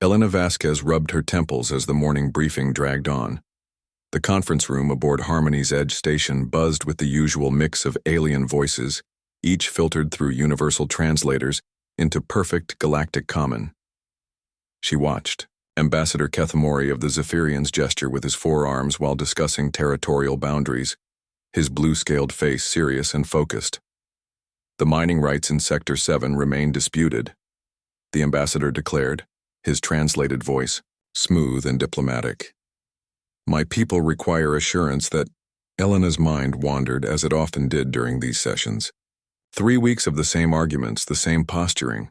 Elena Vasquez rubbed her temples as the morning briefing dragged on. The conference room aboard Harmony's Edge station buzzed with the usual mix of alien voices, each filtered through universal translators into perfect galactic common. She watched. Ambassador Kethamori of the Zephyrians gesture with his forearms while discussing territorial boundaries, his blue-scaled face serious and focused. The mining rights in Sector 7 remain disputed, the ambassador declared, his translated voice smooth and diplomatic. My people require assurance that Elena's mind wandered as it often did during these sessions. 3 weeks of the same arguments, the same posturing.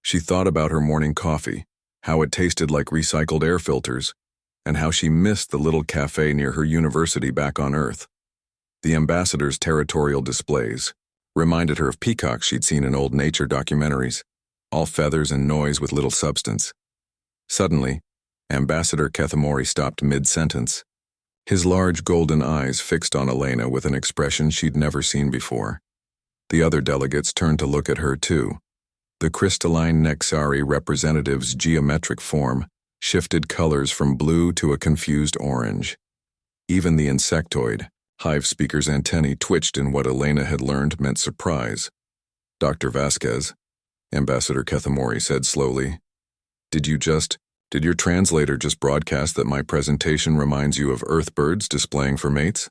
She thought about her morning coffee, how it tasted like recycled air filters, and how she missed the little cafe near her university back on Earth. The ambassador's territorial displays reminded her of peacocks she'd seen in old nature documentaries, all feathers and noise with little substance. Suddenly, Ambassador Kethamori stopped mid-sentence, his large golden eyes fixed on Elena with an expression she'd never seen before. The other delegates turned to look at her too. The crystalline Nexari representative's geometric form shifted colors from blue to a confused orange. Even the insectoid, hive speaker's antennae twitched in what Elena had learned meant surprise. Dr. Vasquez, Ambassador Kethamori said slowly, Did your translator just broadcast that my presentation reminds you of Earth birds displaying for mates?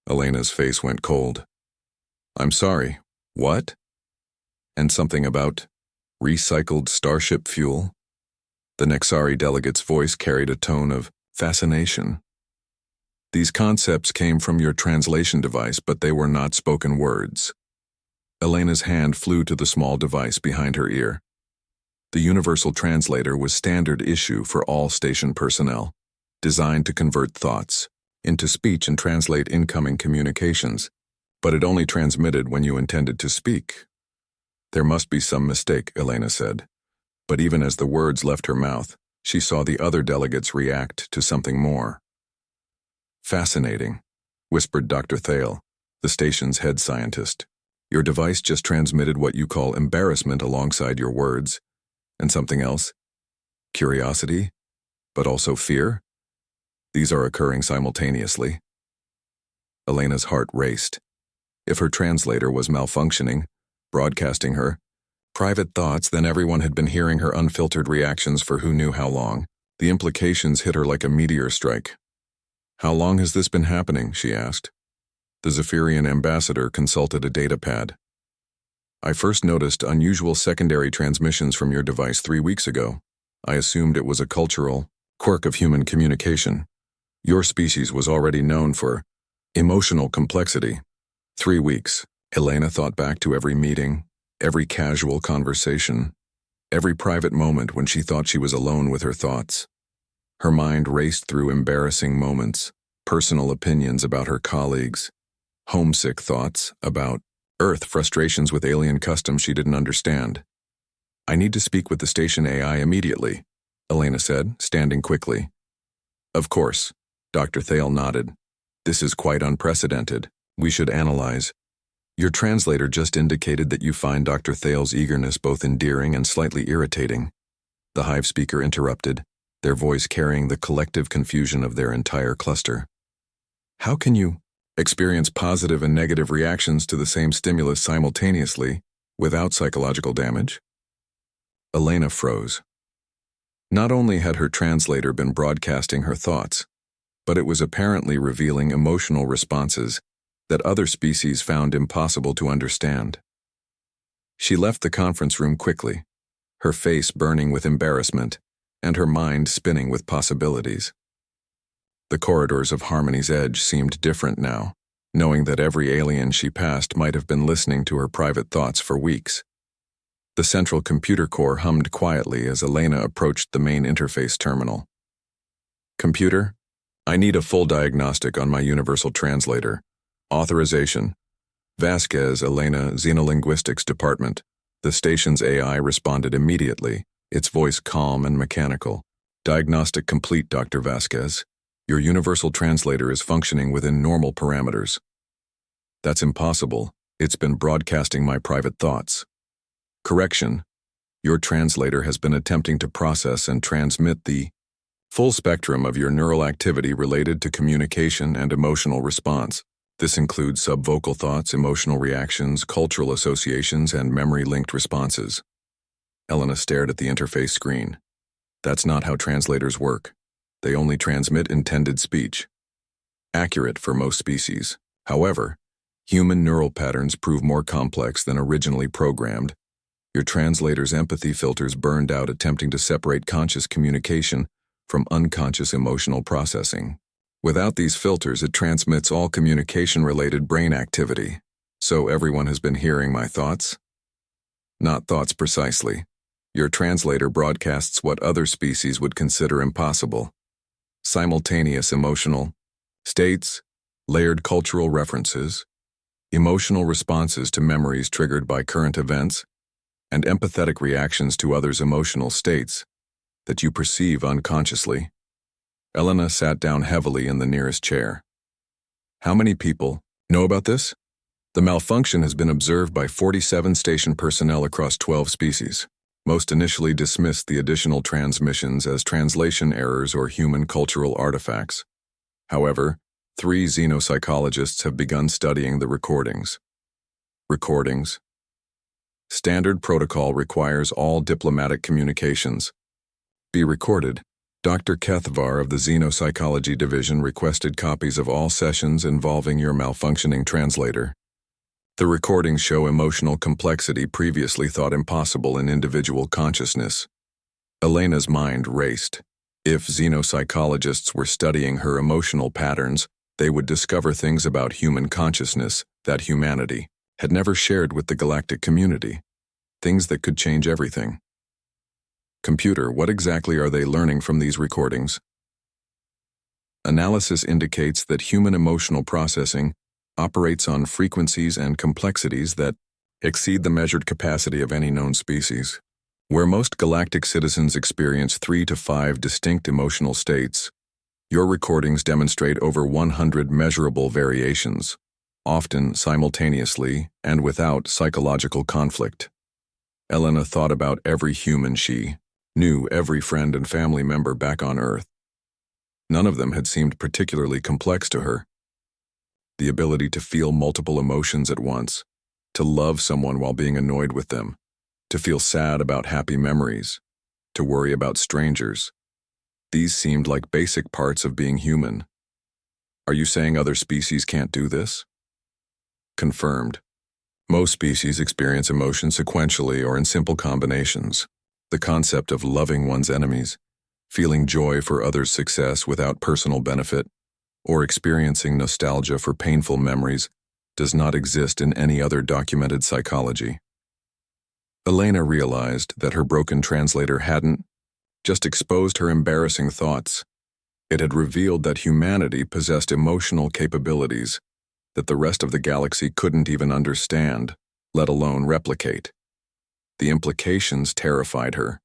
Elena's face went cold. I'm sorry, what? And something about recycled starship fuel? The Nexari delegate's voice carried a tone of fascination. These concepts came from your translation device, but they were not spoken words. Elena's hand flew to the small device behind her ear. The Universal Translator was standard issue for all station personnel, designed to convert thoughts into speech and translate incoming communications, but it only transmitted when you intended to speak. There must be some mistake, Elena said, but even as the words left her mouth, she saw the other delegates react to something more. Fascinating, whispered Dr. Thale, the station's head scientist. Your device just transmitted what you call embarrassment alongside your words. And something else? Curiosity, but also fear? These are occurring simultaneously. Elena's heart raced. If her translator was malfunctioning, broadcasting her private thoughts, then everyone had been hearing her unfiltered reactions for who knew how long. The implications hit her like a meteor strike. How long has this been happening? She asked. The Zephyrian ambassador consulted a datapad. I first noticed unusual secondary transmissions from your device 3 weeks ago. I assumed it was a cultural quirk of human communication. Your species was already known for emotional complexity. 3 weeks. Elena thought back to every meeting, every casual conversation, every private moment when she thought she was alone with her thoughts. Her mind raced through embarrassing moments, personal opinions about her colleagues, homesick thoughts about Earth, frustrations with alien customs she didn't understand. I need to speak with the station AI immediately, Elena said, standing quickly. Of course, Dr. Thale nodded. This is quite unprecedented. We should analyze. Your translator just indicated that you find Dr. Thale's eagerness both endearing and slightly irritating. The hive speaker interrupted, their voice carrying the collective confusion of their entire cluster. How can you experience positive and negative reactions to the same stimulus simultaneously without psychological damage? Elena froze. Not only had her translator been broadcasting her thoughts, but it was apparently revealing emotional responses that other species found impossible to understand. She left the conference room quickly, her face burning with embarrassment and her mind spinning with possibilities. The corridors of Harmony's Edge seemed different now, knowing that every alien she passed might have been listening to her private thoughts for weeks. The central computer core hummed quietly as Elena approached the main interface terminal. Computer, I need a full diagnostic on my universal translator. Authorization. Vasquez, Elena, Xenolinguistics Department. The station's AI responded immediately, its voice calm and mechanical. Diagnostic complete, Dr. Vasquez. Your universal translator is functioning within normal parameters. That's impossible. It's been broadcasting my private thoughts. Correction. Your translator has been attempting to process and transmit the full spectrum of your neural activity related to communication and emotional response. This includes subvocal thoughts, emotional reactions, cultural associations, and memory-linked responses. Elena stared at the interface screen. That's not how translators work. They only transmit intended speech. Accurate for most species. However, human neural patterns prove more complex than originally programmed. Your translator's empathy filters burned out attempting to separate conscious communication from unconscious emotional processing. Without these filters, it transmits all communication-related brain activity. So everyone has been hearing my thoughts? Not thoughts precisely. Your translator broadcasts what other species would consider impossible. Simultaneous emotional states, layered cultural references, emotional responses to memories triggered by current events, and empathetic reactions to others' emotional states that you perceive unconsciously. Elena sat down heavily in the nearest chair. How many people know about this? The malfunction has been observed by 47 station personnel across 12 species. Most initially dismissed the additional transmissions as translation errors or human cultural artifacts. However, 3 xenopsychologists have begun studying the recordings. Recordings. Standard protocol requires all diplomatic communications be recorded. Dr. Kethvar of the Xenopsychology Division requested copies of all sessions involving your malfunctioning translator. The recordings show emotional complexity previously thought impossible in individual consciousness. Elena's mind raced. If xenopsychologists were studying her emotional patterns, they would discover things about human consciousness that humanity had never shared with the galactic community. Things that could change everything. Computer, what exactly are they learning from these recordings? Analysis indicates that human emotional processing operates on frequencies and complexities that exceed the measured capacity of any known species. Where most galactic citizens experience 3 to 5 distinct emotional states, your recordings demonstrate over 100 measurable variations, often simultaneously and without psychological conflict. Elena thought about every human she knew, every friend and family member back on Earth. None of them had seemed particularly complex to her. The ability to feel multiple emotions at once, to love someone while being annoyed with them, to feel sad about happy memories, to worry about strangers. These seemed like basic parts of being human. Are you saying other species can't do this? Confirmed. Most species experience emotion sequentially or in simple combinations. The concept of loving one's enemies, feeling joy for others' success without personal benefit, or experiencing nostalgia for painful memories does not exist in any other documented psychology. Elena realized that her broken translator hadn't just exposed her embarrassing thoughts. It had revealed that humanity possessed emotional capabilities that the rest of the galaxy couldn't even understand, let alone replicate. The implications terrified her.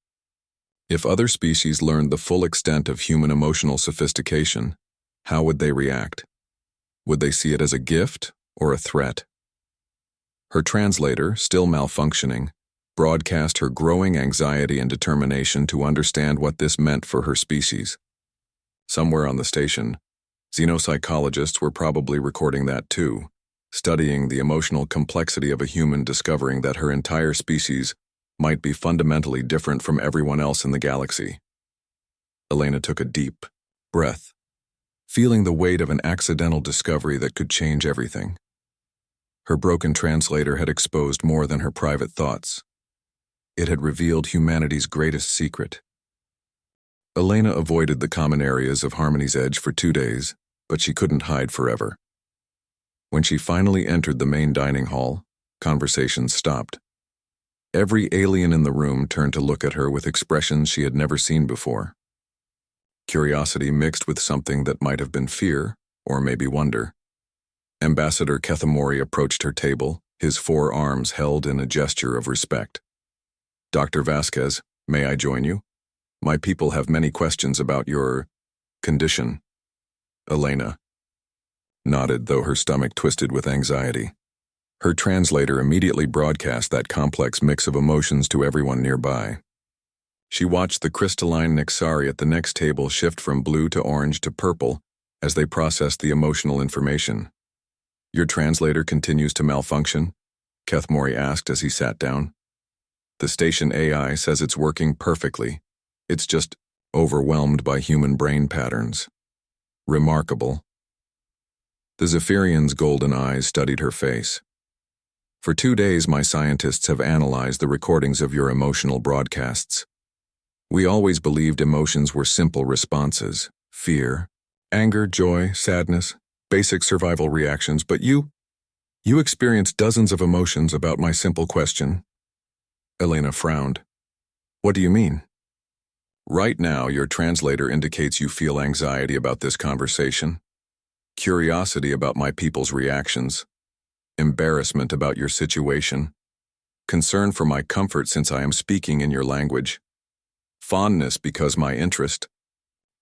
If other species learned the full extent of human emotional sophistication, how would they react? Would they see it as a gift or a threat? Her translator, still malfunctioning, broadcast her growing anxiety and determination to understand what this meant for her species. Somewhere on the station, xenopsychologists were probably recording that too, studying the emotional complexity of a human discovering that her entire species might be fundamentally different from everyone else in the galaxy. Elena took a deep breath, feeling the weight of an accidental discovery that could change everything. Her broken translator had exposed more than her private thoughts. It had revealed humanity's greatest secret. Elena avoided the common areas of Harmony's Edge for 2 days, but she couldn't hide forever. When she finally entered the main dining hall, conversations stopped. Every alien in the room turned to look at her with expressions she had never seen before. Curiosity mixed with something that might have been fear, or maybe wonder. Ambassador Kethamori approached her table, his 4 arms held in a gesture of respect. Dr. Vasquez, may I join you? My people have many questions about your condition. Elena nodded, though her stomach twisted with anxiety. Her translator immediately broadcast that complex mix of emotions to everyone nearby. She watched the crystalline Nixari at the next table shift from blue to orange to purple as they processed the emotional information. "Your translator continues to malfunction?" Kethmori asked as he sat down. "The station AI says it's working perfectly. It's just overwhelmed by human brain patterns." "Remarkable." The Zephyrian's golden eyes studied her face. "For 2 days, my scientists have analyzed the recordings of your emotional broadcasts. We always believed emotions were simple responses: fear, anger, joy, sadness, basic survival reactions, but you experienced dozens of emotions about my simple question." Elena frowned. "What do you mean?" "Right now, your translator indicates you feel anxiety about this conversation, curiosity about my people's reactions, embarrassment about your situation, concern for my comfort since I am speaking in your language, fondness because my interest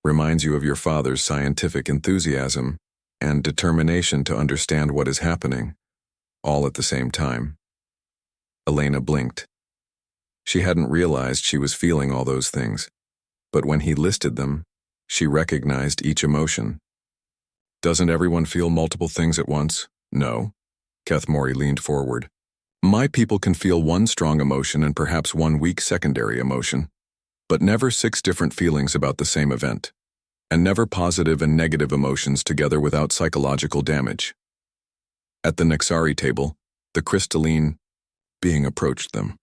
reminds you of your father's scientific enthusiasm, and determination to understand what is happening, all at the same time." Elena blinked. She hadn't realized she was feeling all those things, but when he listed them, she recognized each emotion. "Doesn't everyone feel multiple things at once?" "No." Kethmori leaned forward. "My people can feel one strong emotion and perhaps one weak secondary emotion, but never 6 different feelings about the same event, and never positive and negative emotions together without psychological damage." At the Nixari table, the crystalline being approached them.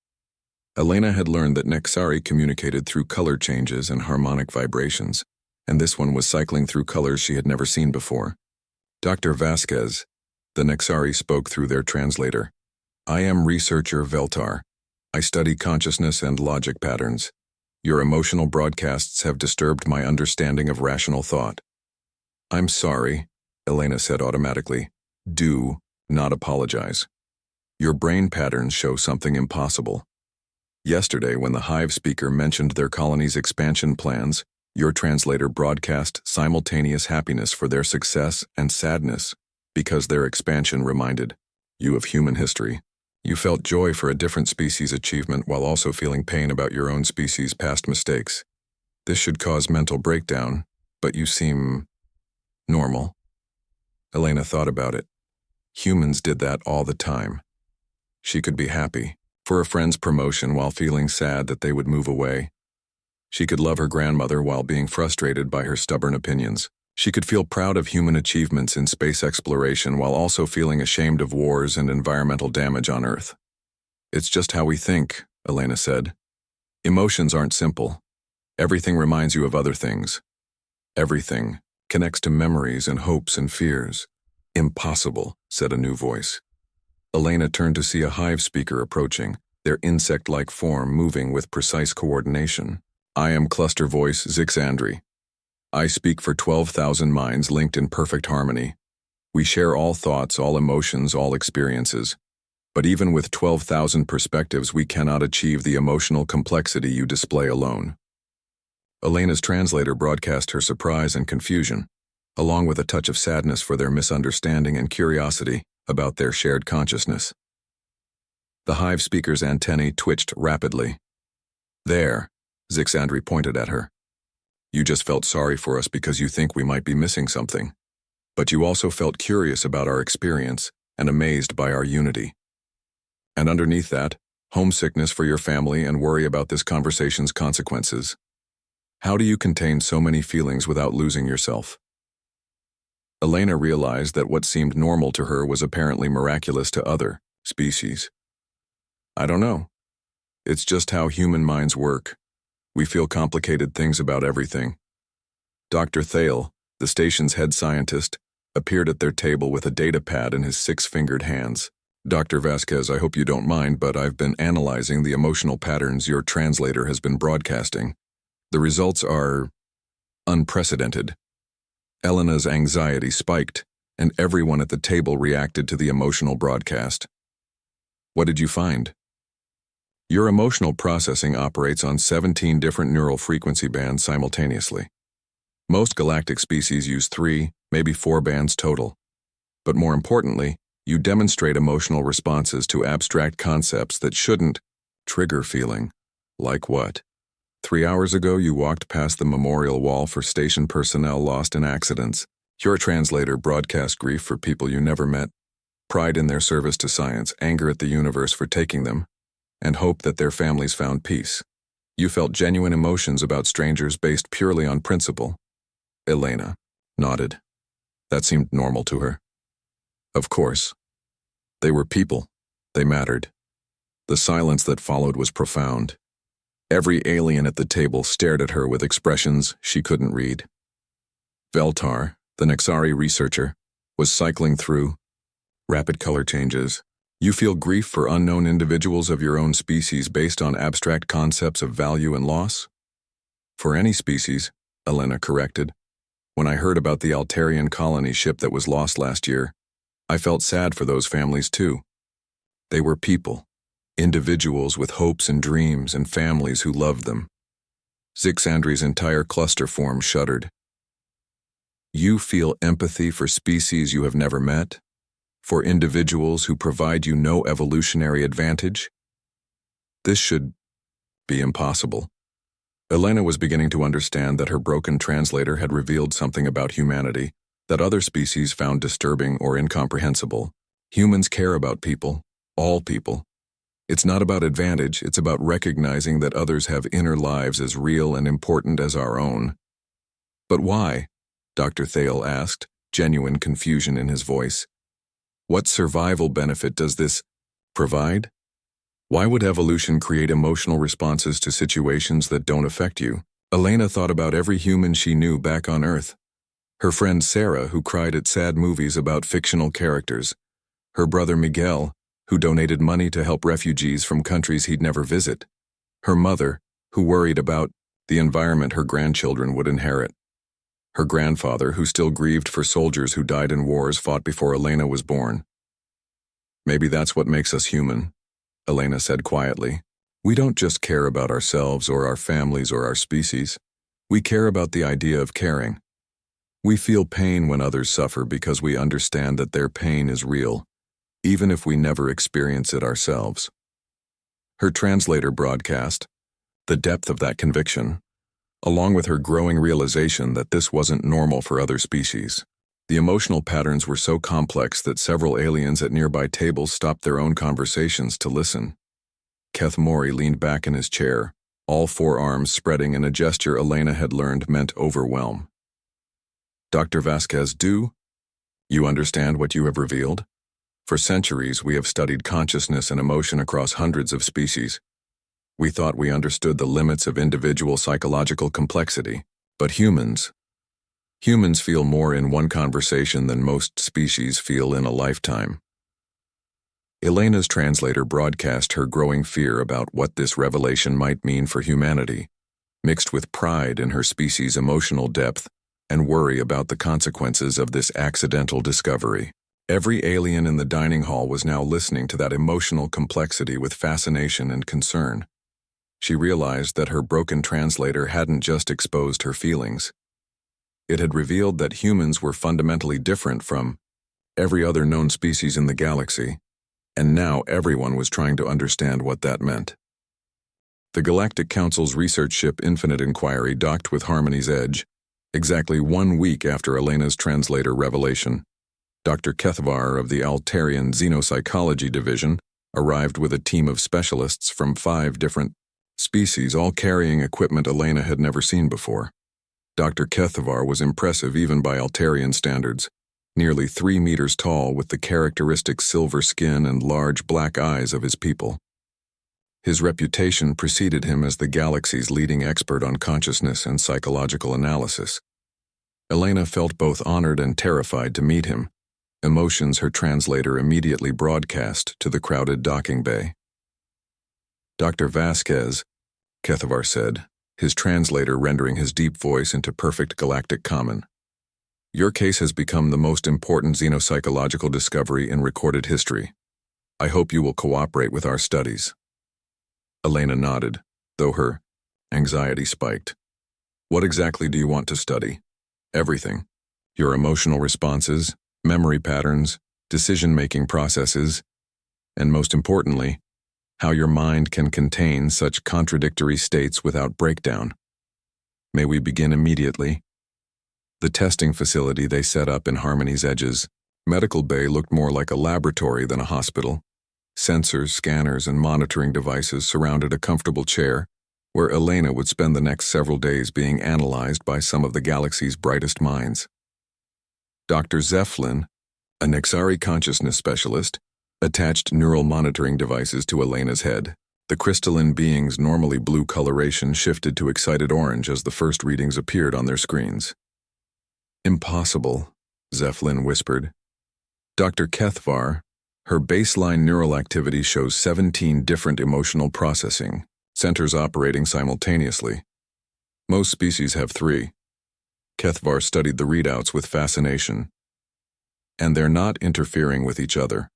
Elena had learned that Nixari communicated through color changes and harmonic vibrations, and this one was cycling through colors she had never seen before. "Dr. Vasquez," the Nixari spoke through their translator, "I am researcher Veltar. I study consciousness and logic patterns. Your emotional broadcasts have disturbed my understanding of rational thought." "I'm sorry," Elena said automatically. "Do not apologize. Your brain patterns show something impossible. Yesterday, when the Hive speaker mentioned their colony's expansion plans, your translator broadcast simultaneous happiness for their success and sadness because their expansion reminded you of human history. You felt joy for a different species' achievement while also feeling pain about your own species' past mistakes. This should cause mental breakdown, but you seem normal." Elena thought about it. Humans did that all the time. She could be happy for a friend's promotion while feeling sad that they would move away. She could love her grandmother while being frustrated by her stubborn opinions. She could feel proud of human achievements in space exploration while also feeling ashamed of wars and environmental damage on Earth. "It's just how we think," Elena said. "Emotions aren't simple. Everything reminds you of other things. Everything connects to memories and hopes and fears." "Impossible," said a new voice. Elena turned to see a Hive speaker approaching, their insect-like form moving with precise coordination. "I am Cluster Voice Zixandri. I speak for 12,000 minds linked in perfect harmony. We share all thoughts, all emotions, all experiences. But even with 12,000 perspectives, we cannot achieve the emotional complexity you display alone." Elena's translator broadcast her surprise and confusion, along with a touch of sadness for their misunderstanding and curiosity about their shared consciousness. The Hive speaker's antennae twitched rapidly. "There," Zixandri pointed at her. "You just felt sorry for us because you think we might be missing something. But you also felt curious about our experience and amazed by our unity. And underneath that, homesickness for your family and worry about this conversation's consequences. How do you contain so many feelings without losing yourself?" Elena realized that what seemed normal to her was apparently miraculous to other species. "I don't know. It's just how human minds work. We feel complicated things about everything." Dr. Thale, the station's head scientist, appeared at their table with a data pad in his 6-fingered hands. "Dr. Vasquez, I hope you don't mind, but I've been analyzing the emotional patterns your translator has been broadcasting. The results are unprecedented." Elena's anxiety spiked, and everyone at the table reacted to the emotional broadcast. "What did you find?" "Your emotional processing operates on 17 different neural frequency bands simultaneously. Most galactic species use 3, maybe 4 bands total. But more importantly, You demonstrate emotional responses to abstract concepts that shouldn't trigger feeling. Like what? 3 hours ago, you walked past the memorial wall for station personnel lost in accidents. Your translator broadcast grief for people you never met, pride in their service to science, anger at the universe for taking them, and hope that their families found peace. You felt genuine emotions about strangers based purely on principle. Elena nodded. That seemed normal to her. Of course. They were people. They mattered. The silence that followed was profound. Every alien at the table stared at her with expressions she couldn't read. Veltar, the Nexari researcher, was cycling through rapid color changes. You feel grief for unknown individuals of your own species based on abstract concepts of value and loss? For any species, Elena corrected. When I heard about the Altarian colony ship that was lost last year, I felt sad for those families too. They were people, individuals with hopes and dreams and families who loved them. Zixandri's entire cluster form shuddered. You feel empathy for species you have never met? For individuals who provide you no evolutionary advantage? This should be impossible. Elena was beginning to understand that her broken translator had revealed something about humanity that other species found disturbing or incomprehensible. Humans care about people, all people. It's not about advantage, it's about recognizing that others have inner lives as real and important as our own. But why? Dr. Thale asked, genuine confusion in his voice. What survival benefit does this provide? Why would evolution create emotional responses to situations that don't affect you? Elena thought about every human she knew back on Earth. Her friend Sarah, who cried at sad movies about fictional characters. Her brother Miguel, who donated money to help refugees from countries he'd never visit. Her mother, who worried about the environment her grandchildren would inherit. Her grandfather, who still grieved for soldiers who died in wars fought before Elena was born. Maybe that's what makes us human, Elena said quietly. We don't just care about ourselves or our families or our species. We care about the idea of caring. We feel pain when others suffer because we understand that their pain is real, even if we never experience it ourselves. Her translator broadcast the depth of that conviction, along with her growing realization that this wasn't normal for other species. The emotional patterns were so complex that several aliens at nearby tables stopped their own conversations to listen. Keth Mori leaned back in his chair, all four arms spreading in a gesture Elena had learned meant overwhelm. Dr. Vasquez, do you understand what you have revealed? For centuries, we have studied consciousness and emotion across hundreds of species. We thought we understood the limits of individual psychological complexity, but humans feel more in one conversation than most species feel in a lifetime. Elena's translator broadcast her growing fear about what this revelation might mean for humanity, mixed with pride in her species' emotional depth and worry about the consequences of this accidental discovery. Every alien in the dining hall was now listening to that emotional complexity with fascination and concern. She realized that her broken translator hadn't just exposed her feelings. It had revealed that humans were fundamentally different from every other known species in the galaxy, and now everyone was trying to understand what that meant. The Galactic Council's research ship Infinite Inquiry docked with Harmony's Edge, exactly 1 week after Elena's translator revelation. Dr. Kethvar of the Altarian Xenopsychology Division arrived with a team of specialists from 5 different species, all carrying equipment Elena had never seen before. Dr. Kethvar was impressive even by Altarian standards, nearly 3 meters tall with the characteristic silver skin and large black eyes of his people. His reputation preceded him as the galaxy's leading expert on consciousness and psychological analysis. Elena felt both honored and terrified to meet him, emotions her translator immediately broadcast to the crowded docking bay. Dr. Vasquez, Kethvar said, his translator rendering his deep voice into perfect galactic common. Your case has become the most important xenopsychological discovery in recorded history. I hope you will cooperate with our studies. Elena nodded, though her anxiety spiked. What exactly do you want to study? Everything. Your emotional responses, memory patterns, decision-making processes, and most importantly, how your mind can contain such contradictory states without breakdown. May we begin immediately? The testing facility they set up in Harmony's Edge's medical bay looked more like a laboratory than a hospital. Sensors, scanners, and monitoring devices surrounded a comfortable chair where Elena would spend the next several days being analyzed by some of the galaxy's brightest minds. Dr. Zeflin, a Nexari consciousness specialist, attached neural monitoring devices to Elena's head. The crystalline being's normally blue coloration shifted to excited orange as the first readings appeared on their screens. "Impossible," Zeflin whispered. Dr. Kethvar, her baseline neural activity shows 17 different emotional processing centers operating simultaneously. Most species have 3. Kethvar studied the readouts with fascination. And they're not interfering with each other.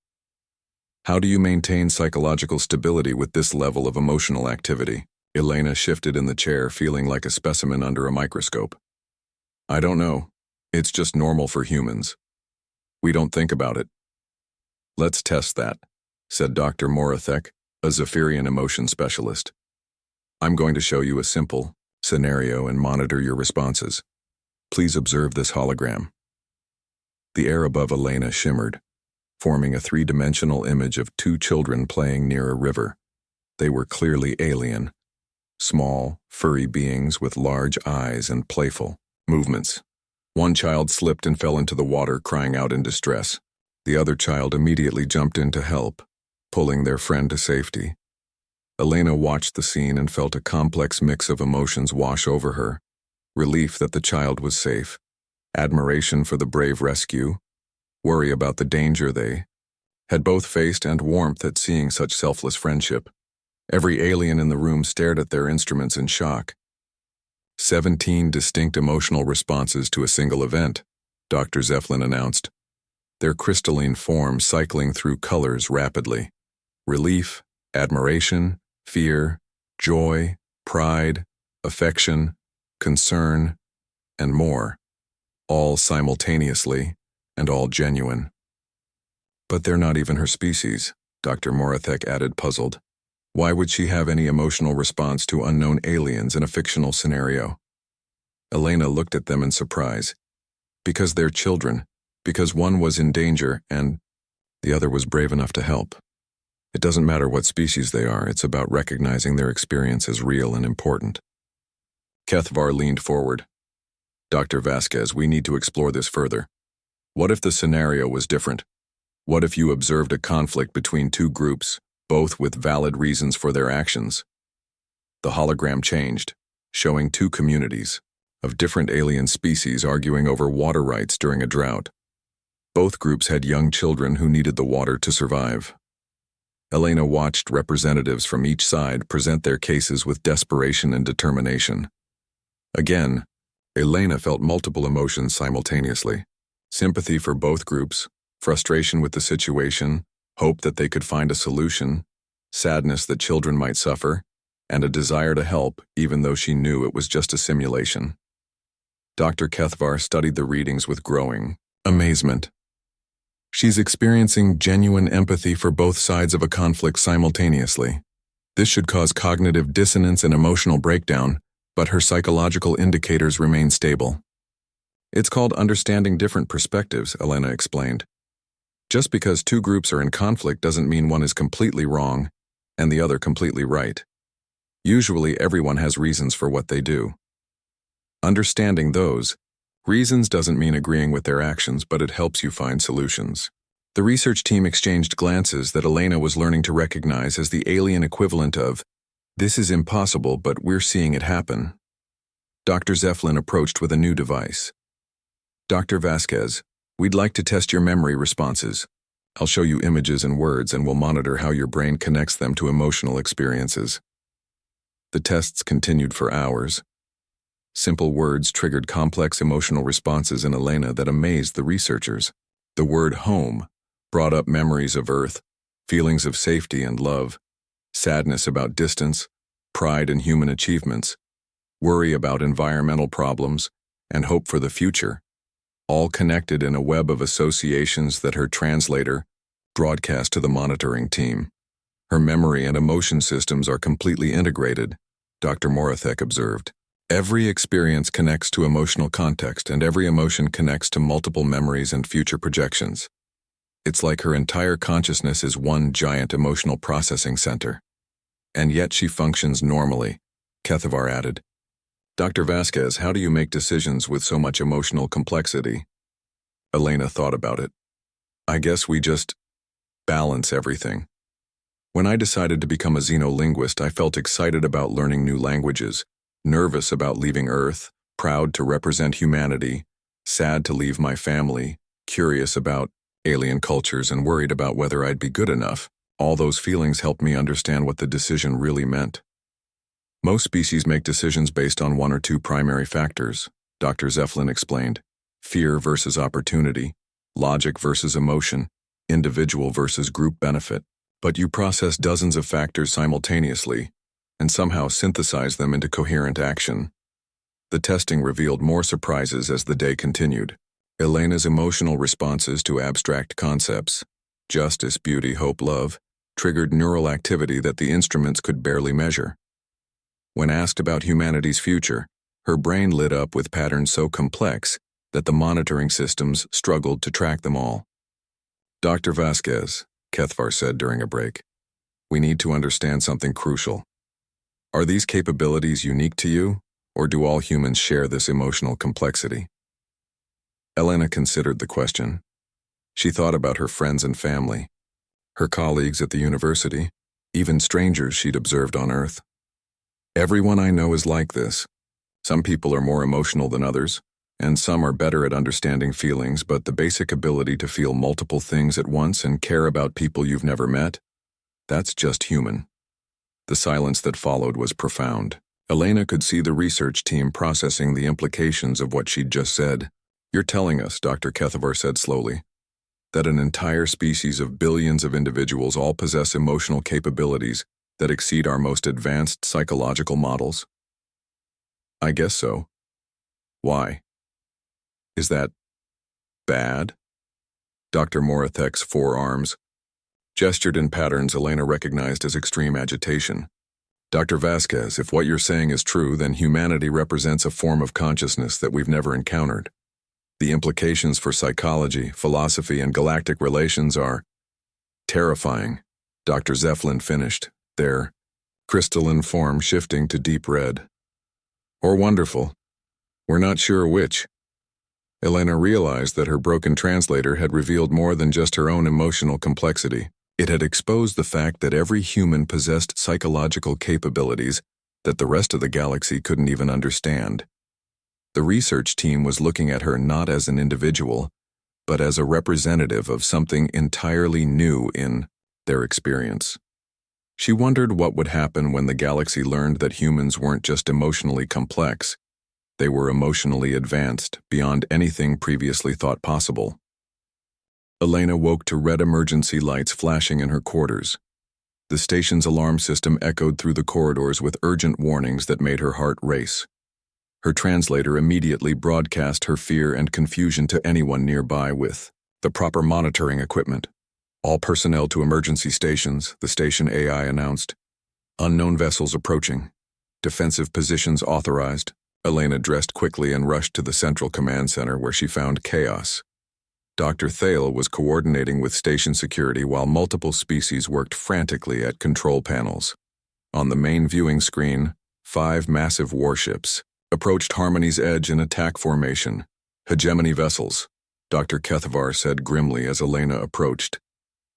How do you maintain psychological stability with this level of emotional activity? Elena shifted in the chair, feeling like a specimen under a microscope. I don't know. It's just normal for humans. We don't think about it. Let's test that, said Dr. Morathek, a Zephyrian emotion specialist. I'm going to show you a simple scenario and monitor your responses. Please observe this hologram. The air above Elena shimmered, forming a 3-dimensional image of 2 children playing near a river. They were clearly alien, small, furry beings with large eyes and playful movements. One child slipped and fell into the water, crying out in distress. The other child immediately jumped in to help, pulling their friend to safety. Elena watched the scene and felt a complex mix of emotions wash over her: relief that the child was safe, admiration for the brave rescue, worry about the danger they had both faced, and warmth at seeing such selfless friendship. Every alien in the room stared at their instruments in shock. 17 distinct emotional responses to a single event, Dr. Zeflin announced, their crystalline form cycling through colors rapidly. Relief, admiration, fear, joy, pride, affection, concern, and more, all simultaneously and all genuine. But they're not even her species, Dr. Morathek added, puzzled. Why would she have any emotional response to unknown aliens in a fictional scenario? Elena looked at them in surprise. Because they're children, because one was in danger and the other was brave enough to help. It doesn't matter what species they are, it's about recognizing their experience as real and important. Kethvar leaned forward. Dr. Vasquez, we need to explore this further. What if the scenario was different? What if you observed a conflict between 2 groups, both with valid reasons for their actions? The hologram changed, showing 2 communities of different alien species arguing over water rights during a drought. Both groups had young children who needed the water to survive. Elena watched representatives from each side present their cases with desperation and determination. Again, Elena felt multiple emotions simultaneously: sympathy for both groups, frustration with the situation, hope that they could find a solution, sadness that children might suffer, and a desire to help even though she knew it was just a simulation. Dr. Kethvar studied the readings with growing amazement. She's experiencing genuine empathy for both sides of a conflict simultaneously. This should cause cognitive dissonance and emotional breakdown, but her psychological indicators remain stable. It's called understanding different perspectives, Elena explained. Just because 2 groups are in conflict doesn't mean one is completely wrong and the other completely right. Usually everyone has reasons for what they do. Understanding those reasons doesn't mean agreeing with their actions, but it helps you find solutions. The research team exchanged glances that Elena was learning to recognize as the alien equivalent of, "This is impossible, but we're seeing it happen." Dr. Zeflin approached with a new device. Dr. Vasquez, we'd like to test your memory responses. I'll show you images and words, and we'll monitor how your brain connects them to emotional experiences. The tests continued for hours. Simple words triggered complex emotional responses in Elena that amazed the researchers. The word home brought up memories of Earth, feelings of safety and love, sadness about distance, pride in human achievements, worry about environmental problems, and hope for the future. all connected in a web of associations that her translator broadcast to the monitoring team. Her memory and emotion systems are completely integrated, Dr. Morathek observed. Every experience connects to emotional context, and every emotion connects to multiple memories and future projections. It's like her entire consciousness is one giant emotional processing center. And yet she functions normally, Kethavar added. Dr. Vasquez, how do you make decisions with so much emotional complexity? Elena thought about it. I guess we just balance everything. When I decided to become a xenolinguist, I felt excited about learning new languages, nervous about leaving Earth, proud to represent humanity, sad to leave my family, curious about alien cultures, and worried about whether I'd be good enough. All those feelings helped me understand what the decision really meant. Most species make decisions based on one or two primary factors, Dr. Zeflin explained. Fear versus opportunity, logic versus emotion, individual versus group benefit. But you process dozens of factors simultaneously and somehow synthesize them into coherent action. The testing revealed more surprises as the day continued. Elena's emotional responses to abstract concepts, justice, beauty, hope, love, triggered neural activity that the instruments could barely measure. When asked about humanity's future, her brain lit up with patterns so complex that the monitoring systems struggled to track them all. Dr. Vasquez, Kethavar said during a break, we need to understand something crucial. Are these capabilities unique to you, or do all humans share this emotional complexity? Elena considered the question. She thought about her friends and family, her colleagues at the university, even strangers she'd observed on Earth. Everyone I know is like this. Some people are more emotional than others, and some are better at understanding feelings, but the basic ability to feel multiple things at once and care about people you've never met, that's just human. The silence that followed was profound. Elena could see the research team processing the implications of what she'd just said. You're telling us, Dr. Kethavar said slowly, that an entire species of billions of individuals all possess emotional capabilities that exceed our most advanced psychological models? I guess so. Why? Is that bad? Dr. Morathek's forearms gestured in patterns Elena recognized as extreme agitation. Dr. Vasquez, if what you're saying is true, then humanity represents a form of consciousness that we've never encountered. The implications for psychology, philosophy, and galactic relations are terrifying. Dr. Zeflin finished, their crystalline form shifting to deep red. Or wonderful. We're not sure which. Elena realized that her broken translator had revealed more than just her own emotional complexity. It had exposed the fact that every human possessed psychological capabilities that the rest of the galaxy couldn't even understand. The research team was looking at her not as an individual, but as a representative of something entirely new in their experience. She wondered what would happen when the galaxy learned that humans weren't just emotionally complex, they were emotionally advanced beyond anything previously thought possible. Elena woke to red emergency lights flashing in her quarters. The station's alarm system echoed through the corridors with urgent warnings that made her heart race. Her translator immediately broadcast her fear and confusion to anyone nearby with the proper monitoring equipment. All personnel to emergency stations, the station AI announced. Unknown vessels approaching. Defensive positions authorized. Elena dressed quickly and rushed to the central command center where she found chaos. Dr. Thale was coordinating with station security while multiple species worked frantically at control panels. On the main viewing screen, 5 massive warships approached Harmony's edge in attack formation. Hegemony vessels, Dr. Kethavar said grimly as Elena approached.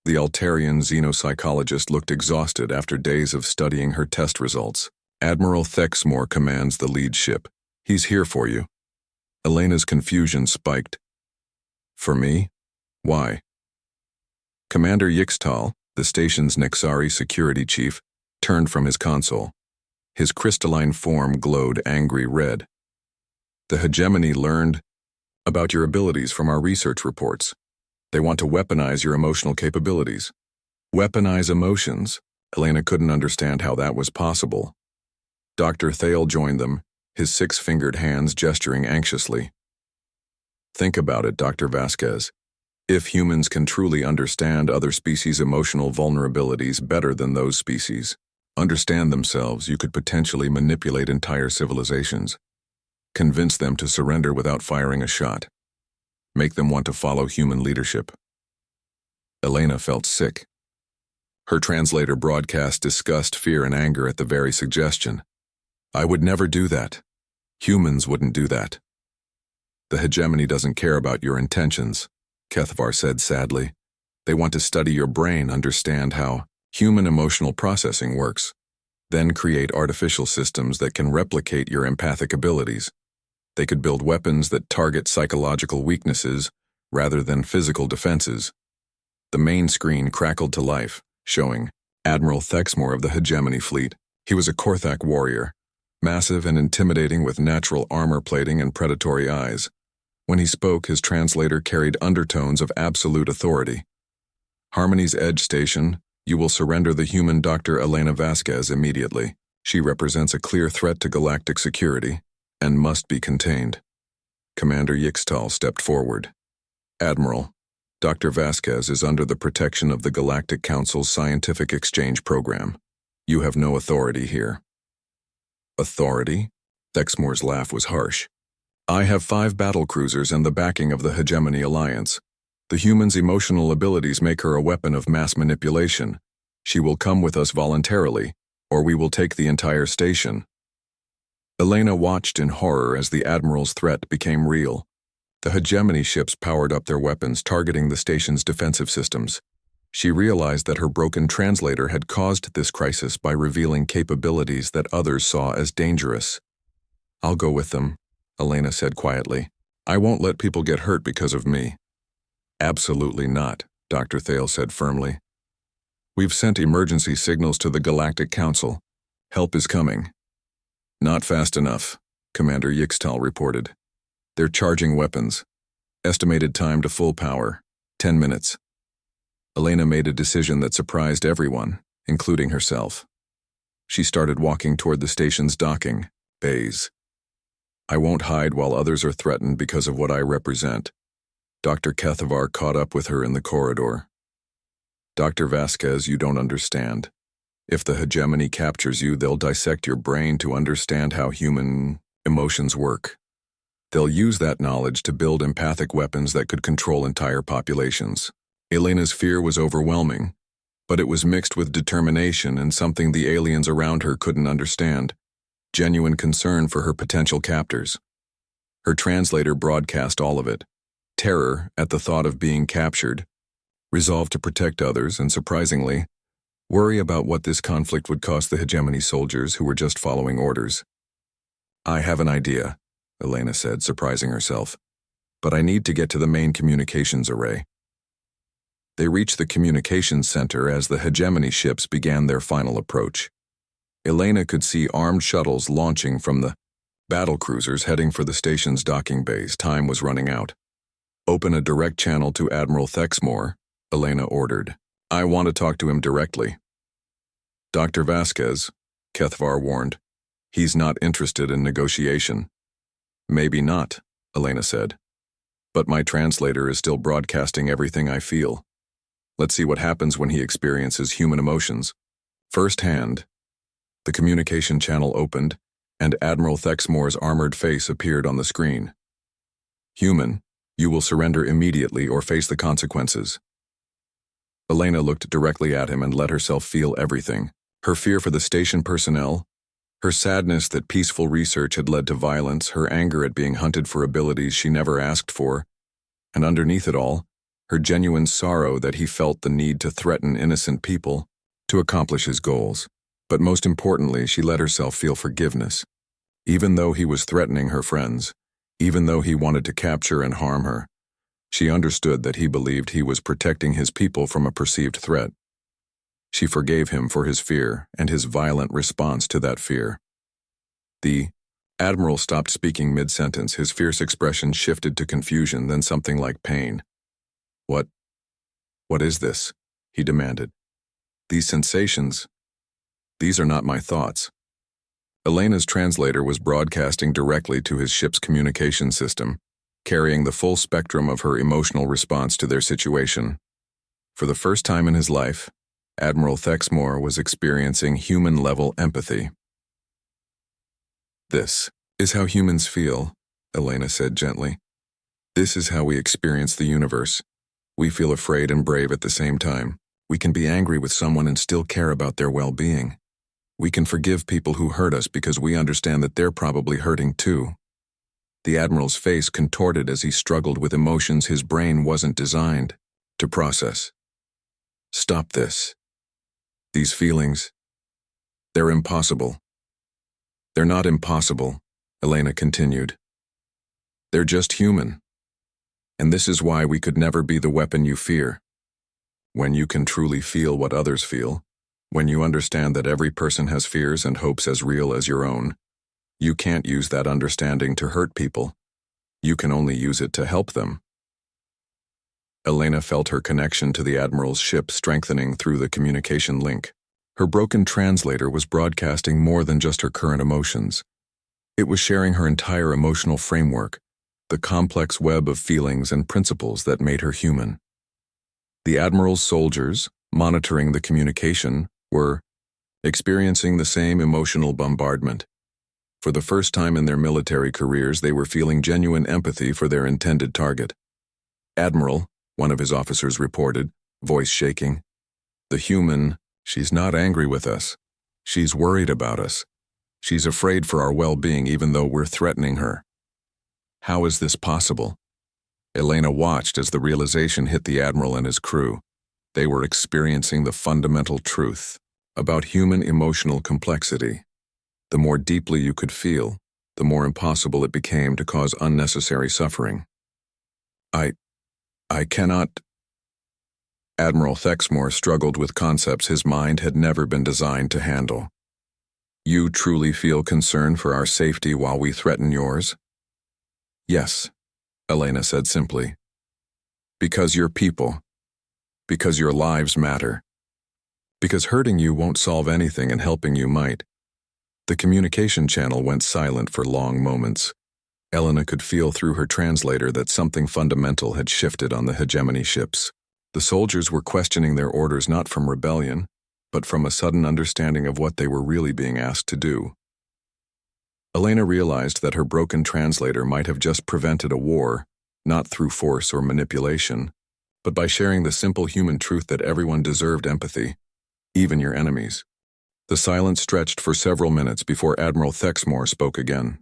The Altarian xenopsychologist looked exhausted after days of studying her test results. Admiral Thexmore commands the lead ship. He's here for you. Elena's confusion spiked. For me? Why? Commander Yixtal, the station's Nexari security chief, turned from his console. His crystalline form glowed angry red. The Hegemony learned about your abilities from our research reports. They want to weaponize your emotional capabilities. Weaponize emotions? Elena couldn't understand how that was possible. Dr. Thale joined them, his 6-fingered hands gesturing anxiously. Think about it, Dr. Vasquez. If humans can truly understand other species' emotional vulnerabilities better than those species, understand themselves, you could potentially manipulate entire civilizations, convince them to surrender without firing a shot, make them want to follow human leadership. Elena felt sick. Her translator broadcast disgust, fear, and anger at the very suggestion. I would never do that. Humans wouldn't do that. The hegemony doesn't care about your intentions, Kethvar said sadly. They want to study your brain, understand how human emotional processing works, then create artificial systems that can replicate your empathic abilities. They could build weapons that target psychological weaknesses rather than physical defenses. The main screen crackled to life, showing Admiral Thexmore of the Hegemony Fleet. He was a Korthak warrior, massive and intimidating with natural armor plating and predatory eyes. When he spoke, his translator carried undertones of absolute authority. Harmony's Edge Station, you will surrender the human Dr. Elena Vasquez immediately. She represents a clear threat to galactic security and must be contained. Commander Yixtal stepped forward. Admiral, Dr. Vasquez is under the protection of the Galactic Council's Scientific Exchange Program. You have no authority here. Authority? Thexmore's laugh was harsh. I have 5 battle cruisers and the backing of the Hegemony Alliance. The human's emotional abilities make her a weapon of mass manipulation. She will come with us voluntarily, or we will take the entire station. Elena watched in horror as the Admiral's threat became real. The Hegemony ships powered up their weapons, targeting the station's defensive systems. She realized that her broken translator had caused this crisis by revealing capabilities that others saw as dangerous. I'll go with them, Elena said quietly. I won't let people get hurt because of me. Absolutely not, Dr. Thale said firmly. We've sent emergency signals to the Galactic Council. Help is coming. Not fast enough, Commander Yixtal reported. They're charging weapons. Estimated time to full power, 10 minutes. Elena made a decision that surprised everyone, including herself. She started walking toward the station's docking bays. I won't hide while others are threatened because of what I represent. Dr. Kethvar caught up with her in the corridor. Dr. Vasquez, you don't understand. If the Hegemony captures you, they'll dissect your brain to understand how human emotions work. They'll use that knowledge to build empathic weapons that could control entire populations. Elena's fear was overwhelming, but it was mixed with determination and something the aliens around her couldn't understand. Genuine concern for her potential captors. Her translator broadcast all of it. Terror at the thought of being captured, resolve to protect others, and surprisingly, worry about what this conflict would cost the Hegemony soldiers who were just following orders. I have an idea, Elena said, surprising herself, but I need to get to the main communications array. They reached the communications center as the Hegemony ships began their final approach. Elena could see armed shuttles launching from the battle cruisers heading for the station's docking bays. Time was running out. Open a direct channel to Admiral Thexmore, Elena ordered. I want to talk to him directly. Dr. Vasquez, Kethvar warned. He's not interested in negotiation. Maybe not, Elena said. But my translator is still broadcasting everything I feel. Let's see what happens when he experiences human emotions. Firsthand. The communication channel opened, and Admiral Thexmore's armored face appeared on the screen. Human, you will surrender immediately or face the consequences. Elena looked directly at him and let herself feel everything. Her fear for the station personnel, her sadness that peaceful research had led to violence, her anger at being hunted for abilities she never asked for, and underneath it all, her genuine sorrow that he felt the need to threaten innocent people to accomplish his goals. But most importantly, she let herself feel forgiveness. Even though he was threatening her friends, even though he wanted to capture and harm her, she understood that he believed he was protecting his people from a perceived threat. She forgave him for his fear and his violent response to that fear. The Admiral stopped speaking mid-sentence. His fierce expression shifted to confusion, then something like pain. What is this? He demanded. These sensations, these are not my thoughts. Elena's translator was broadcasting directly to his ship's communication system. carrying the full spectrum of her emotional response to their situation. For the first time in his life, Admiral Thexmore was experiencing human-level empathy. "This is how humans feel," Elena said gently. "This is how we experience the universe. We feel afraid and brave at the same time. We can be angry with someone and still care about their well-being. We can forgive people who hurt us because we understand that they're probably hurting too." The Admiral's face contorted as he struggled with emotions his brain wasn't designed to process. "Stop this. These feelings, they're impossible." "They're not impossible," Elena continued. "They're just human. And this is why we could never be the weapon you fear. When you can truly feel what others feel, when you understand that every person has fears and hopes as real as your own, you can't use that understanding to hurt people. You can only use it to help them." Elena felt her connection to the Admiral's ship strengthening through the communication link. Her broken translator was broadcasting more than just her current emotions. It was sharing her entire emotional framework, the complex web of feelings and principles that made her human. The Admiral's soldiers, monitoring the communication, were experiencing the same emotional bombardment. For the first time in their military careers, they were feeling genuine empathy for their intended target. "Admiral," one of his officers reported, voice shaking, "the human, she's not angry with us. She's worried about us. She's afraid for our well-being even though we're threatening her." How is this possible? Elena watched as the realization hit the Admiral and his crew. They were experiencing the fundamental truth about human emotional complexity. The more deeply you could feel, the more impossible it became to cause unnecessary suffering. I cannot... Admiral Thexmore struggled with concepts his mind had never been designed to handle. "You truly feel concern for our safety while we threaten yours?" "Yes," Elena said simply. "Because you're people. Because your lives matter. Because hurting you won't solve anything and helping you might." The communication channel went silent for long moments. Elena could feel through her translator that something fundamental had shifted on the hegemony ships. The soldiers were questioning their orders not from rebellion, but from a sudden understanding of what they were really being asked to do. Elena realized that her broken translator might have just prevented a war, not through force or manipulation, but by sharing the simple human truth that everyone deserved empathy, even your enemies. The silence stretched for several minutes before Admiral Thexmore spoke again.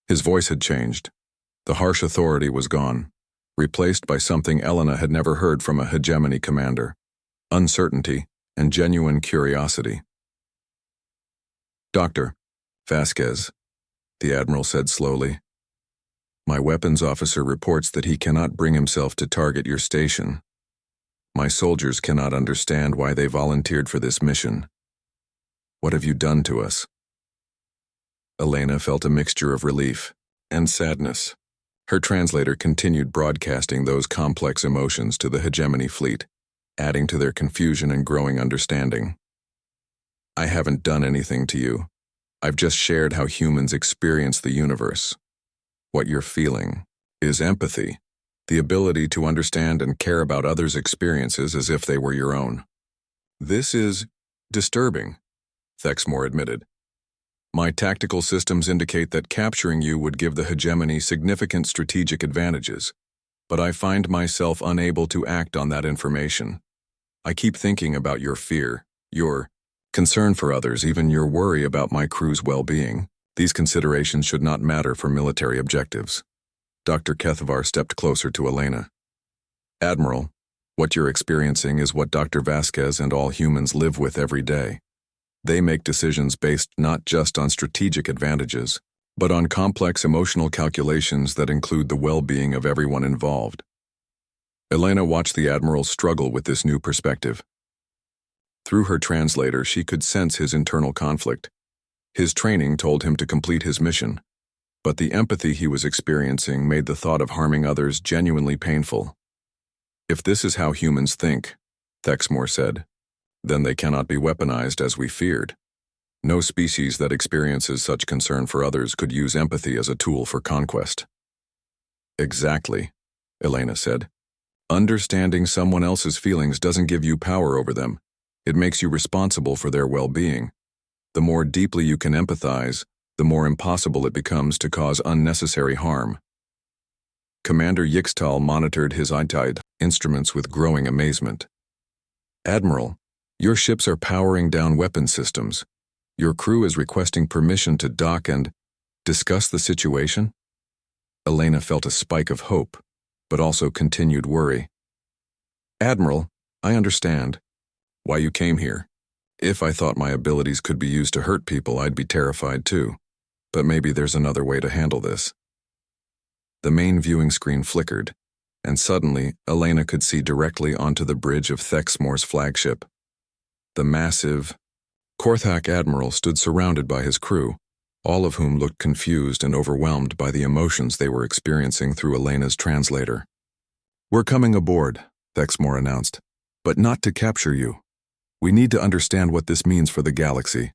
His voice had changed. The harsh authority was gone, replaced by something Elena had never heard from a hegemony commander: uncertainty and genuine curiosity. "Dr. Vasquez," the Admiral said slowly, "my weapons officer reports that he cannot bring himself to target your station. My soldiers cannot understand why they volunteered for this mission. What have you done to us?" Elena felt a mixture of relief and sadness. Her translator continued broadcasting those complex emotions to the hegemony fleet, adding to their confusion and growing understanding. "I haven't done anything to you. I've just shared how humans experience the universe. What you're feeling is empathy, the ability to understand and care about others' experiences as if they were your own." "This is disturbing," Thexmore admitted. "My tactical systems indicate that capturing you would give the hegemony significant strategic advantages, but I find myself unable to act on that information. I keep thinking about your fear, your concern for others, even your worry about my crew's well-being. These considerations should not matter for military objectives." Dr. Kethavar stepped closer to Elena. "Admiral, what you're experiencing is what Dr. Vasquez and all humans live with every day. They make decisions based not just on strategic advantages, but on complex emotional calculations that include the well-being of everyone involved." Elena watched the Admiral struggle with this new perspective. Through her translator, she could sense his internal conflict. His training told him to complete his mission, but the empathy he was experiencing made the thought of harming others genuinely painful. "If this is how humans think," Thexmore said, "then they cannot be weaponized as we feared. No species that experiences such concern for others could use empathy as a tool for conquest." Exactly, Elena said. Understanding someone else's feelings doesn't give you power over them. It makes you responsible for their well-being. The more deeply you can empathize, the more impossible it becomes to cause unnecessary harm. Commander Yixtal monitored his eyesight instruments with growing amazement. Admiral, your ships are powering down weapon systems. Your crew is requesting permission to dock and discuss the situation? Elena felt a spike of hope, but also continued worry. Admiral, I understand why you came here. If I thought my abilities could be used to hurt people, I'd be terrified too. But maybe there's another way to handle this. The main viewing screen flickered, and suddenly Elena could see directly onto the bridge of Thexmore's flagship. The massive Korthak Admiral stood surrounded by his crew, all of whom looked confused and overwhelmed by the emotions they were experiencing through Elena's translator. We're coming aboard, Thexmore announced, but not to capture you. We need to understand what this means for the galaxy.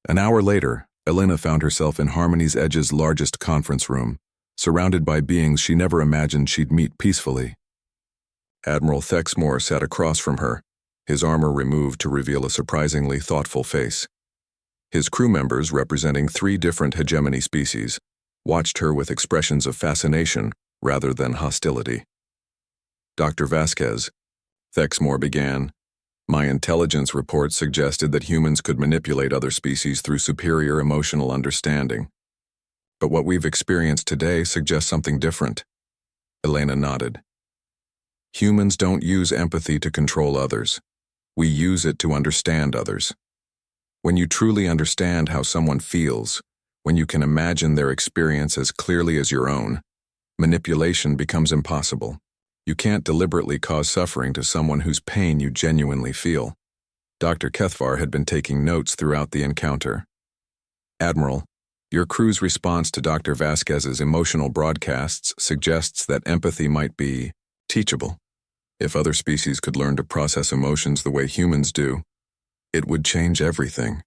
An hour later, Elena found herself in Harmony's Edge's largest conference room, surrounded by beings she never imagined she'd meet peacefully. Admiral Thexmore sat across from her, his armor removed to reveal a surprisingly thoughtful face. His crew members, representing 3 different hegemony species, watched her with expressions of fascination rather than hostility. Dr. Vasquez, Thexmore began, my intelligence reports suggested that humans could manipulate other species through superior emotional understanding. But what we've experienced today suggests something different. Elena nodded. Humans don't use empathy to control others. We use it to understand others. When you truly understand how someone feels, when you can imagine their experience as clearly as your own, manipulation becomes impossible. You can't deliberately cause suffering to someone whose pain you genuinely feel. Dr. Kethvar had been taking notes throughout the encounter. Admiral, your crew's response to Dr. Vasquez's emotional broadcasts suggests that empathy might be teachable. If other species could learn to process emotions the way humans do, it would change everything,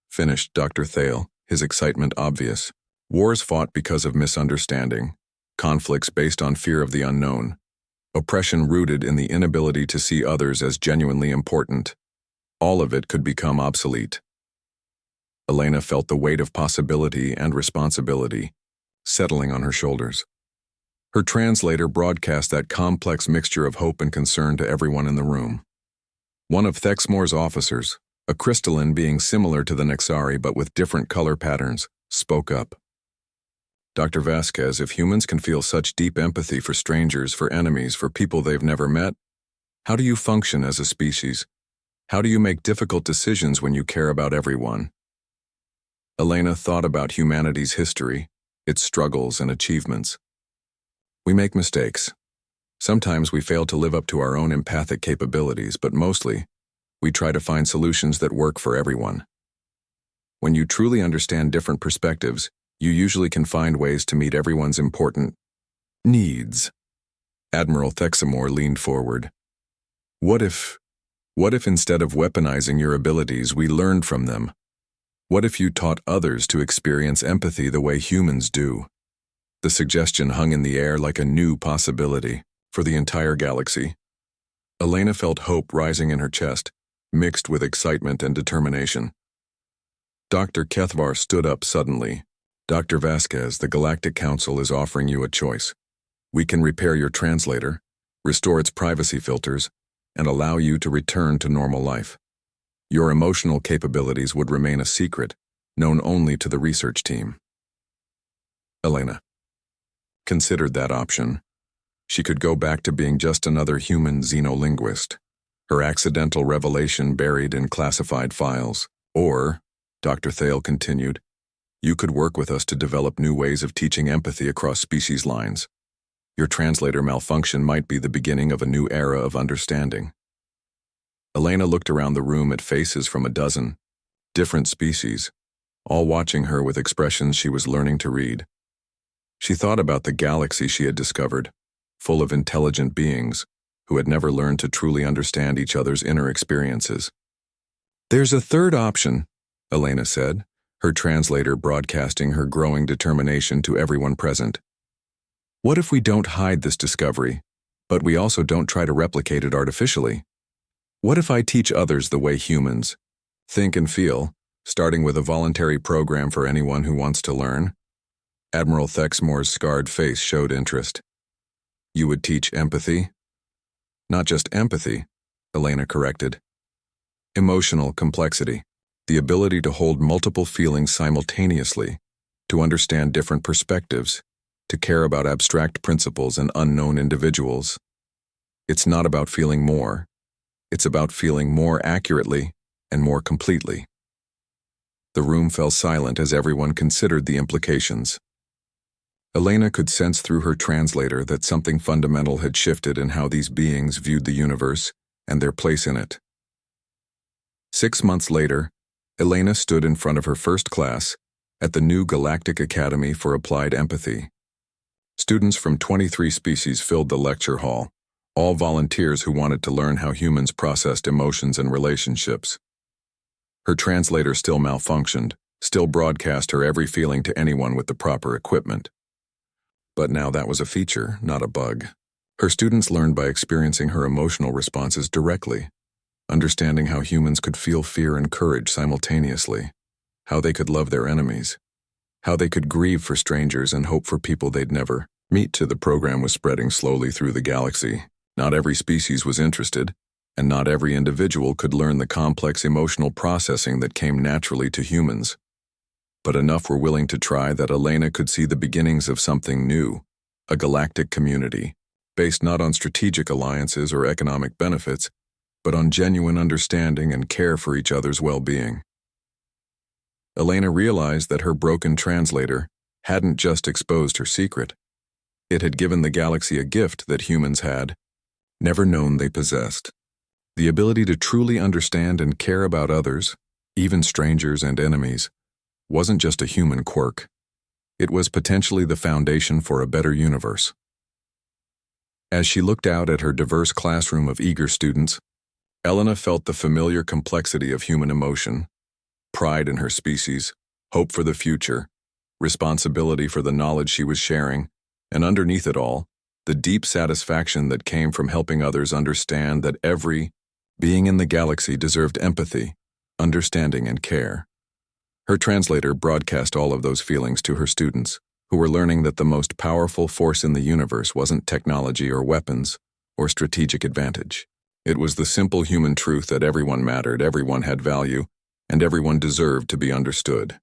finished Dr. Thale, his excitement obvious. Wars fought because of misunderstanding, conflicts based on fear of the unknown, oppression rooted in the inability to see others as genuinely important. All of it could become obsolete. Elena felt the weight of possibility and responsibility settling on her shoulders. Her translator broadcast that complex mixture of hope and concern to everyone in the room. One of Thexmore's officers, a crystalline being similar to the Nexari but with different color patterns, spoke up. Dr. Vasquez, if humans can feel such deep empathy for strangers, for enemies, for people they've never met, how do you function as a species? How do you make difficult decisions when you care about everyone? Elena thought about humanity's history, its struggles and achievements. We make mistakes. Sometimes we fail to live up to our own empathic capabilities, but mostly, we try to find solutions that work for everyone. When you truly understand different perspectives, you usually can find ways to meet everyone's important needs. Admiral Thexmore leaned forward. What if instead of weaponizing your abilities, we learned from them? What if you taught others to experience empathy the way humans do? The suggestion hung in the air like a new possibility for the entire galaxy. Elena felt hope rising in her chest, mixed with excitement and determination. Dr. Kethvar stood up suddenly. Dr. Vasquez, the Galactic Council is offering you a choice. We can repair your translator, restore its privacy filters, and allow you to return to normal life. Your emotional capabilities would remain a secret, known only to the research team. Elena considered that option. She could go back to being just another human xenolinguist, her accidental revelation buried in classified files. Or, Dr. Thale continued, you could work with us to develop new ways of teaching empathy across species lines. Your translator malfunction might be the beginning of a new era of understanding. Elena looked around the room at faces from a dozen different species, all watching her with expressions she was learning to read. She thought about the galaxy she had discovered, full of intelligent beings who had never learned to truly understand each other's inner experiences. There's a third option, Elena said, her translator broadcasting her growing determination to everyone present. What if we don't hide this discovery, but we also don't try to replicate it artificially? What if I teach others the way humans think and feel, starting with a voluntary program for anyone who wants to learn? Admiral Thexmore's scarred face showed interest. You would teach empathy? Not just empathy, Elena corrected. Emotional complexity, the ability to hold multiple feelings simultaneously, to understand different perspectives, to care about abstract principles and unknown individuals. It's not about feeling more. It's about feeling more accurately and more completely. The room fell silent as everyone considered the implications. Elena could sense through her translator that something fundamental had shifted in how these beings viewed the universe and their place in it. 6 months later, Elena stood in front of her first class at the new Galactic Academy for Applied Empathy. Students from 23 species filled the lecture hall, all volunteers who wanted to learn how humans processed emotions and relationships. Her translator still malfunctioned, still broadcast her every feeling to anyone with the proper equipment. But now that was a feature, not a bug. Her students learned by experiencing her emotional responses directly, understanding how humans could feel fear and courage simultaneously, how they could love their enemies, how they could grieve for strangers and hope for people they'd never meet. The program was spreading slowly through the galaxy. Not every species was interested, and not every individual could learn the complex emotional processing that came naturally to humans. But enough were willing to try that Elena could see the beginnings of something new, a galactic community, based not on strategic alliances or economic benefits, but on genuine understanding and care for each other's well-being. Elena realized that her broken translator hadn't just exposed her secret. It had given the galaxy a gift that humans had never known they possessed. The ability to truly understand and care about others, even strangers and enemies, wasn't just a human quirk. It was potentially the foundation for a better universe. As she looked out at her diverse classroom of eager students, Elena felt the familiar complexity of human emotion, pride in her species, hope for the future, responsibility for the knowledge she was sharing, and underneath it all, the deep satisfaction that came from helping others understand that every being in the galaxy deserved empathy, understanding, and care. Her translator broadcast all of those feelings to her students, who were learning that the most powerful force in the universe wasn't technology or weapons or strategic advantage. It was the simple human truth that everyone mattered, everyone had value, and everyone deserved to be understood.